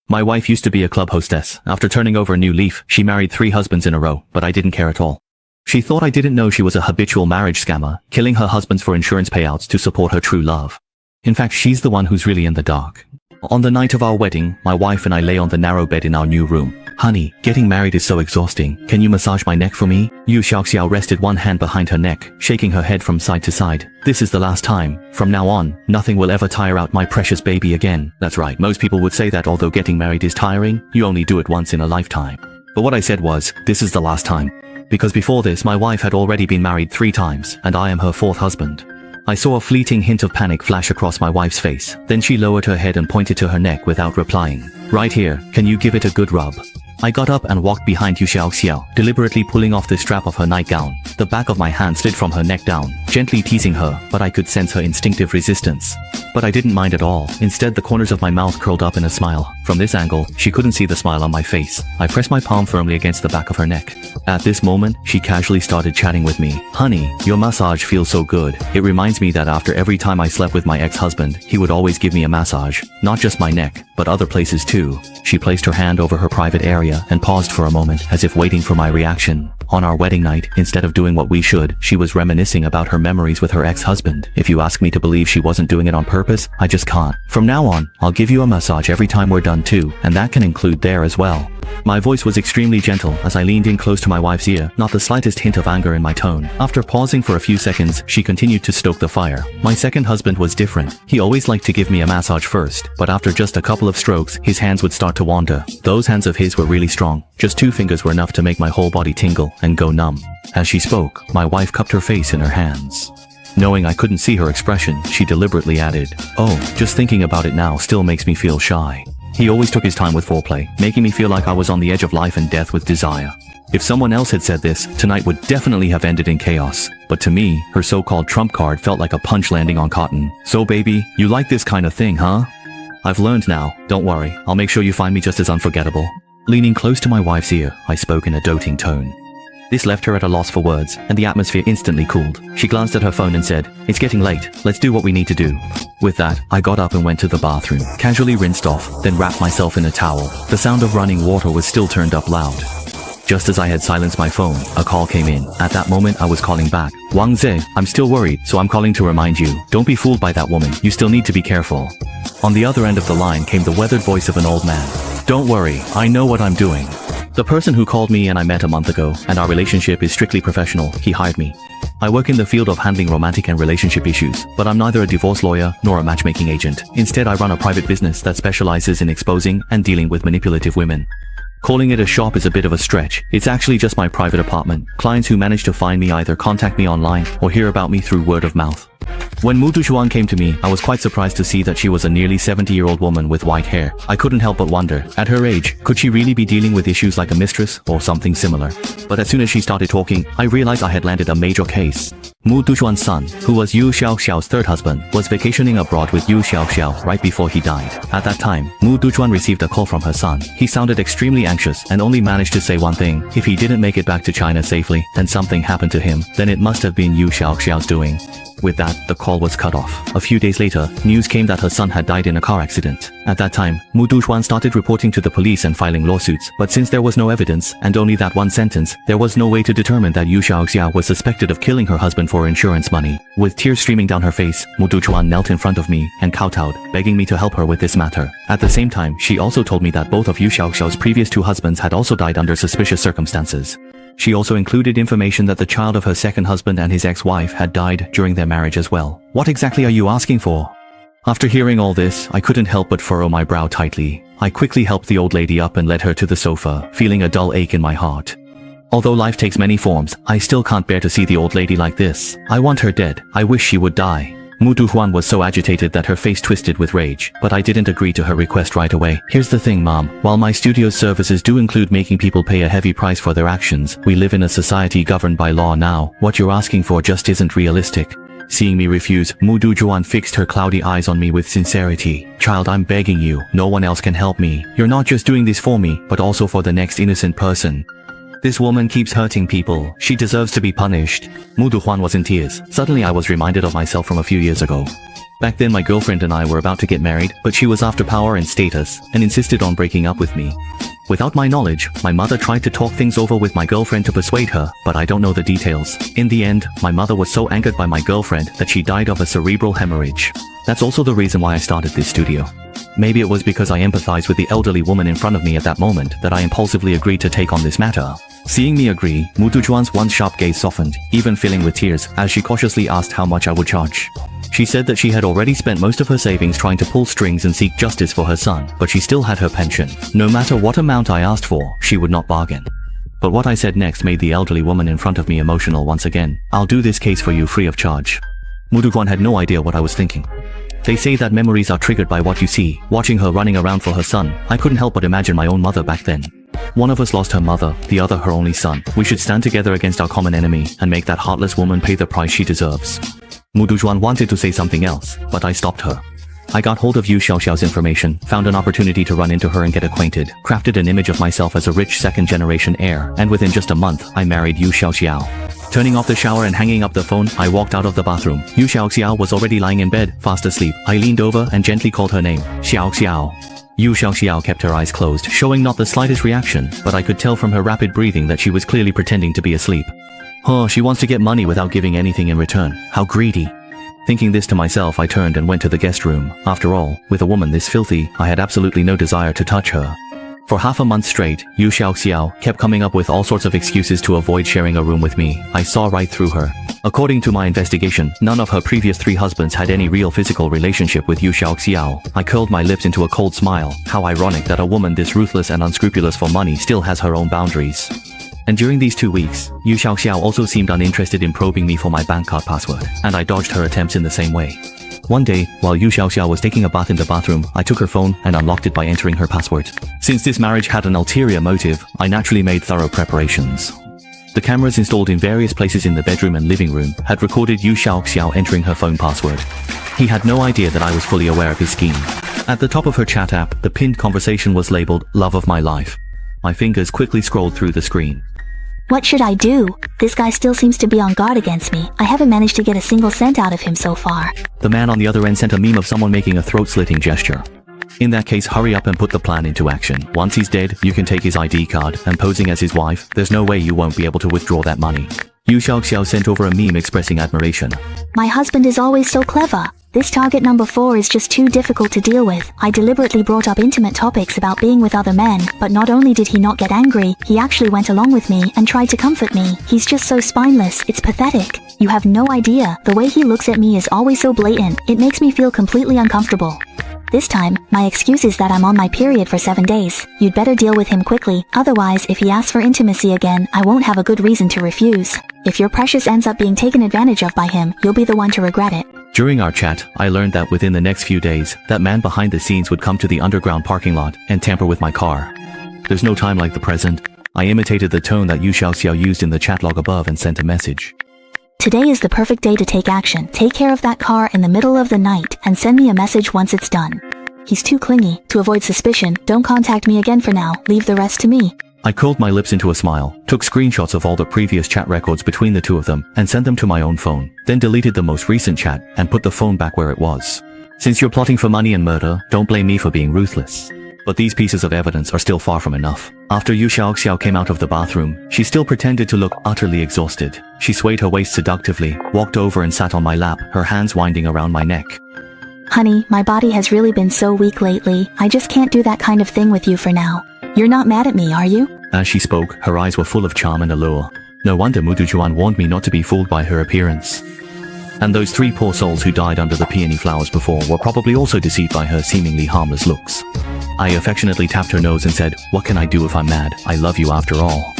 My wife used to be a club hostess. After turning over a new leaf, she married 3 husbands in a row, but I didn't care at all. She thought I didn't know she was a habitual marriage scammer, killing her husbands for insurance payouts to support her true love. In fact, she's the one who's really in the dark. On the night of our wedding, my wife and I lay on the narrow bed in our new room. Honey, getting married is so exhausting. Can you massage my neck for me? Yu Xiaoxiao rested one hand behind her neck, shaking her head from side to side. This is the last time. From now on, nothing will ever tire out my precious baby again. That's right, most people would say that although getting married is tiring, you only do it once in a lifetime. But what I said was, this is the last time. Because before this my wife had already been married 3 times, and I am her 4th husband. I saw a fleeting hint of panic flash across my wife's face. Then she lowered her head and pointed to her neck without replying. Right here, can you give it a good rub? I got up and walked behind Yu Xiaoxiao, deliberately pulling off the strap of her nightgown. The back of my hand slid from her neck down, gently teasing her, but I could sense her instinctive resistance. But I didn't mind at all. Instead, the corners of my mouth curled up in a smile. From this angle, she couldn't see the smile on my face. I pressed my palm firmly against the back of her neck. At this moment, she casually started chatting with me. Honey, your massage feels so good. It reminds me that after every time I slept with my ex-husband, he would always give me a massage. Not just my neck, but other places too. She placed her hand over her private area and paused for a moment as if waiting for my reaction. On our wedding night, instead of doing what we should, she was reminiscing about her memories with her ex-husband. If you ask me to believe she wasn't doing it on purpose, I just can't. From now on, I'll give you a massage every time we're done too, and that can include there as well. My voice was extremely gentle as I leaned in close to my wife's ear, not the slightest hint of anger in my tone. After pausing for a few seconds, she continued to stoke the fire. My second husband was different. He always liked to give me a massage first, but after just a couple of strokes, his hands would start to wander. Those hands of his were really strong. Just 2 fingers were enough to make my whole body tingle and go numb. As she spoke, my wife cupped her face in her hands. Knowing I couldn't see her expression, she deliberately added, "Oh, just thinking about it now still makes me feel shy." He always took his time with foreplay, making me feel like I was on the edge of life and death with desire. If someone else had said this, tonight would definitely have ended in chaos. But to me, her so-called trump card felt like a punch landing on cotton. So baby, you like this kind of thing, huh? I've learned now, don't worry, I'll make sure you find me just as unforgettable. Leaning close to my wife's ear, I spoke in a doting tone. This left her at a loss for words, and the atmosphere instantly cooled. She glanced at her phone and said, "It's getting late, let's do what we need to do." With that, I got up and went to the bathroom, casually rinsed off, then wrapped myself in a towel. The sound of running water was still turned up loud. Just as I had silenced my phone, a call came in. At that moment, I was calling back. "Wang Ze, I'm still worried, so I'm calling to remind you. Don't be fooled by that woman, you still need to be careful." On the other end of the line came the weathered voice of an old man. "Don't worry, I know what I'm doing. The person who called me and I met a month ago, and our relationship is strictly professional, he hired me. I work in the field of handling romantic and relationship issues, but I'm neither a divorce lawyer nor a matchmaking agent. Instead, I run a private business that specializes in exposing and dealing with manipulative women. Calling it a shop is a bit of a stretch. It's actually just my private apartment. Clients who manage to find me either contact me online or hear about me through word of mouth." When Mu Dushuan came to me, I was quite surprised to see that she was a nearly 70-year-old woman with white hair. I couldn't help but wonder, at her age, could she really be dealing with issues like a mistress or something similar? But as soon as she started talking, I realized I had landed a major case. Mu Dushuan's son, who was Yu Xiaoxiao's 3rd husband, was vacationing abroad with Yu Xiaoxiao right before he died. At that time, Mu Dushuan received a call from her son. He sounded extremely anxious and only managed to say one thing: if he didn't make it back to China safely and something happened to him, then it must have been Yu Xiaoxiao's doing. With that, the call was cut off. A few days later, news came that her son had died in a car accident. At that time, Mu Dushuan started reporting to the police and filing lawsuits, but since there was no evidence, and only that one sentence, there was no way to determine that Yu Xiaoxiao was suspected of killing her husband for insurance money. With tears streaming down her face, Mu Dushuan knelt in front of me and kowtowed, begging me to help her with this matter. At the same time, she also told me that both of Yu Xiaoxiao's previous 2 husbands had also died under suspicious circumstances. She also included information that the child of her second husband and his ex-wife had died during their marriage as well. What exactly are you asking for? After hearing all this, I couldn't help but furrow my brow tightly. I quickly helped the old lady up and led her to the sofa, feeling a dull ache in my heart. Although life takes many forms, I still can't bear to see the old lady like this. I want her dead. I wish she would die. Mu Dushuan was so agitated that her face twisted with rage, but I didn't agree to her request right away. "Here's the thing, Mom. While my studio's services do include making people pay a heavy price for their actions, we live in a society governed by law now. What you're asking for just isn't realistic." Seeing me refuse, Mu Dushuan fixed her cloudy eyes on me with sincerity. "Child, I'm begging you. No one else can help me. You're not just doing this for me, but also for the next innocent person. This woman keeps hurting people. She deserves to be punished." Mu Dushuan was in tears. Suddenly I was reminded of myself from a few years ago. Back then my girlfriend and I were about to get married, but she was after power and status, and insisted on breaking up with me. Without my knowledge, my mother tried to talk things over with my girlfriend to persuade her, but I don't know the details. In the end, my mother was so angered by my girlfriend that she died of a cerebral hemorrhage. That's also the reason why I started this studio. Maybe it was because I empathized with the elderly woman in front of me at that moment that I impulsively agreed to take on this matter. Seeing me agree, Mutujuan's once sharp gaze softened, even filling with tears, as she cautiously asked how much I would charge. She said that she had already spent most of her savings trying to pull strings and seek justice for her son, but she still had her pension. No matter what amount I asked for, she would not bargain. But what I said next made the elderly woman in front of me emotional once again. I'll do this case for you free of charge. Mutujuan had no idea what I was thinking. They say that memories are triggered by what you see. Watching her running around for her son, I couldn't help but imagine my own mother back then. One of us lost her mother, the other her only son. We should stand together against our common enemy and make that heartless woman pay the price she deserves. Mutujuan wanted to say something else, but I stopped her. I got hold of Yu Xiaoxiao's information, found an opportunity to run into her and get acquainted, crafted an image of myself as a rich second-generation heir, and within just a month, I married Yu Xiaoxiao. Turning off the shower and hanging up the phone, I walked out of the bathroom. Yu Xiaoxiao was already lying in bed, fast asleep. I leaned over and gently called her name, Xiaoxiao. Yu Xiaoxiao kept her eyes closed, showing not the slightest reaction, but I could tell from her rapid breathing that she was clearly pretending to be asleep. Oh, she wants to get money without giving anything in return. How greedy. Thinking this to myself, I turned and went to the guest room. After all, with a woman this filthy, I had absolutely no desire to touch her. For half a month straight, Yu Xiaoxiao kept coming up with all sorts of excuses to avoid sharing a room with me. I saw right through her. According to my investigation, none of her previous 3 husbands had any real physical relationship with Yu Xiaoxiao. I curled my lips into a cold smile. How ironic that a woman this ruthless and unscrupulous for money still has her own boundaries. And during these 2 weeks, Yu Xiaoxiao also seemed uninterested in probing me for my bank card password, and I dodged her attempts in the same way. One day, while Yu Xiaoxiao was taking a bath in the bathroom, I took her phone and unlocked it by entering her password. Since this marriage had an ulterior motive, I naturally made thorough preparations. The cameras installed in various places in the bedroom and living room had recorded Yu Xiaoxiao entering her phone password. He had no idea that I was fully aware of his scheme. At the top of her chat app, the pinned conversation was labeled, "Love of my life." My fingers quickly scrolled through the screen. What should I do? This guy still seems to be on guard against me. I haven't managed to get a single cent out of him so far. The man on the other end sent a meme of someone making a throat-slitting gesture. In that case, hurry up and put the plan into action. Once he's dead, you can take his ID card, and posing as his wife, there's no way you won't be able to withdraw that money. Yu Xiaoxiao sent over a meme expressing admiration. My husband is always so clever. This target number 4 is just too difficult to deal with. I deliberately brought up intimate topics about being with other men, but not only did he not get angry, he actually went along with me and tried to comfort me. He's just so spineless, it's pathetic. You have no idea. The way he looks at me is always so blatant. It makes me feel completely uncomfortable. This time, my excuse is that I'm on my period for 7 days. You'd better deal with him quickly, otherwise if he asks for intimacy again, I won't have a good reason to refuse. If your precious ends up being taken advantage of by him, you'll be the one to regret it. During our chat, I learned that within the next few days, that man behind the scenes would come to the underground parking lot and tamper with my car. There's no time like the present. I imitated the tone that Yu Xiaoxiao used in the chat log above and sent a message. Today is the perfect day to take action. Take care of that car in the middle of the night and send me a message once it's done. He's too clingy. To avoid suspicion, don't contact me again for now. Leave the rest to me. I curled my lips into a smile, took screenshots of all the previous chat records between the 2 of them, and sent them to my own phone, then deleted the most recent chat and put the phone back where it was. Since you're plotting for money and murder, don't blame me for being ruthless. But these pieces of evidence are still far from enough. After Yu Xiaoxiao came out of the bathroom, she still pretended to look utterly exhausted. She swayed her waist seductively, walked over and sat on my lap, her hands winding around my neck. Honey, my body has really been so weak lately. I just can't do that kind of thing with you for now. You're not mad at me, are you? As she spoke, her eyes were full of charm and allure. No wonder Mutujuan warned me not to be fooled by her appearance. And those 3 poor souls who died under the peony flowers before were probably also deceived by her seemingly harmless looks. I affectionately tapped her nose and said, "What can I do if I'm mad? I love you after all.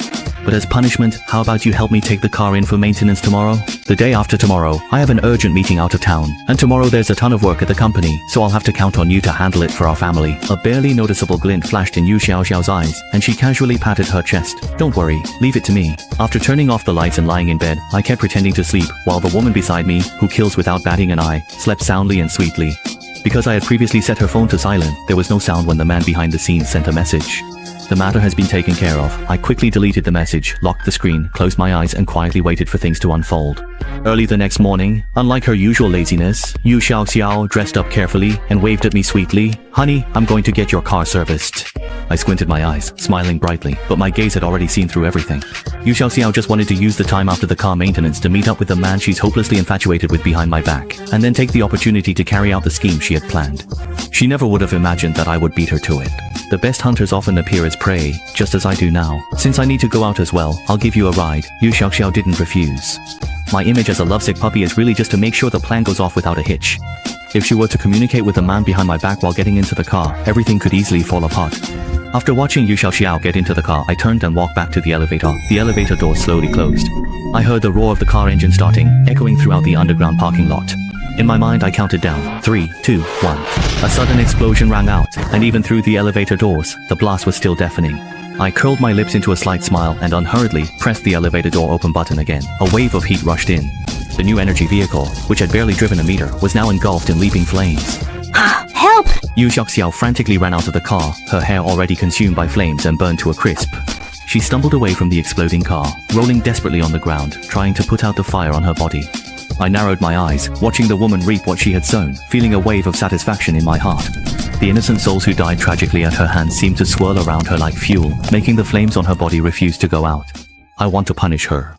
But as punishment, how about you help me take the car in for maintenance tomorrow? The day after tomorrow, I have an urgent meeting out of town, and tomorrow there's a ton of work at the company, so I'll have to count on you to handle it for our family." A barely noticeable glint flashed in Yu Xiaoxiao's eyes, and she casually patted her chest. "Don't worry, leave it to me." After turning off the lights and lying in bed, I kept pretending to sleep, while the woman beside me, who kills without batting an eye, slept soundly and sweetly. Because I had previously set her phone to silent, there was no sound when the man behind the scenes sent a message. The matter has been taken care of. I quickly deleted the message, locked the screen, closed my eyes and quietly waited for things to unfold. Early the next morning, unlike her usual laziness, Yu Xiaoxiao dressed up carefully and waved at me sweetly. "Honey, I'm going to get your car serviced." I squinted my eyes, smiling brightly, but my gaze had already seen through everything. Yu Xiaoxiao just wanted to use the time after the car maintenance to meet up with the man she's hopelessly infatuated with behind my back, and then take the opportunity to carry out the scheme she had planned. She never would have imagined that I would beat her to it. The best hunters often appear as prey, just as I do now. Since I need to go out as well, I'll give you a ride. Yu Xiaoxiao didn't refuse. My image as a lovesick puppy is really just to make sure the plan goes off without a hitch. If she were to communicate with the man behind my back while getting into the car, everything could easily fall apart. After watching Yu Xiaoxiao get into the car, I turned and walked back to the elevator. The elevator door slowly closed. I heard the roar of the car engine starting, echoing throughout the underground parking lot. In my mind, I counted down. 3, 2, 1. A sudden explosion rang out, and even through the elevator doors, the blast was still deafening. I curled my lips into a slight smile and unhurriedly pressed the elevator door open button again. A wave of heat rushed in. The new energy vehicle, which had barely driven a meter, was now engulfed in leaping flames. Help! Yu Xiaoxiao frantically ran out of the car, her hair already consumed by flames and burned to a crisp. She stumbled away from the exploding car, rolling desperately on the ground, trying to put out the fire on her body. I narrowed my eyes, watching the woman reap what she had sown, feeling a wave of satisfaction in my heart. The innocent souls who died tragically at her hands seemed to swirl around her like fuel, making the flames on her body refuse to go out. I want to punish her.